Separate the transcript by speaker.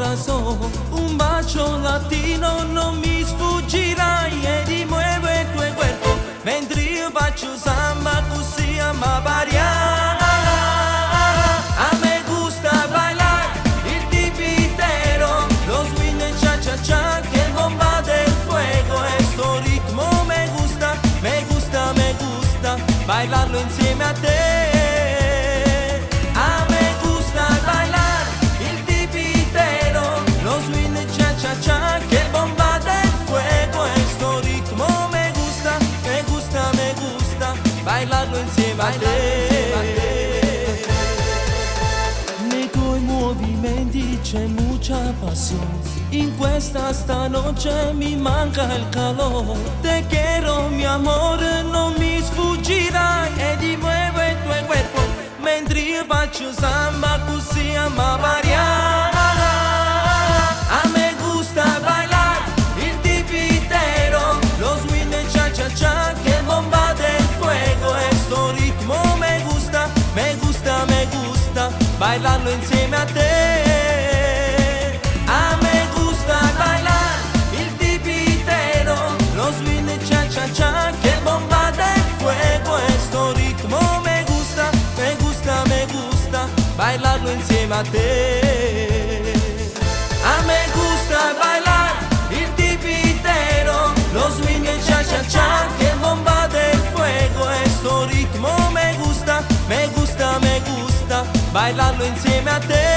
Speaker 1: corazón, un bacio latino non mi sfuggirai e ti muove il tuo cuerpo mentre io faccio samba così a variare. A me gusta bailar il tipitero, lo swing e cha cha cha che bomba del fuego, esto ritmo me gusta, me gusta, me gusta bailarlo insieme a te. Bailarlo insieme a te. Nei tuoi movimenti c'è mucha pasión, in questa noche mi manca il calore. Te quiero mi amore, non mi sfuggirai e ti muovo il tuo cuerpo mentre io faccio samba così a variare. A me gusta bailar il tipitero, lo swing e cha cha cha che bomba del fuego, esto ritmo me gusta, me gusta, me gusta bailarlo insieme a te. A me gusta bailar il tipitero, lo swing e cha cha cha che bomba del fuego, esto ritmo me gusta, me gusta, me gusta bailarlo insieme a te. A me gusta bailar il tipitero, lo swing e cha cha cha che bomba del fuego, esto ritmo me gusta, me gusta, me gusta bailarlo insieme a te.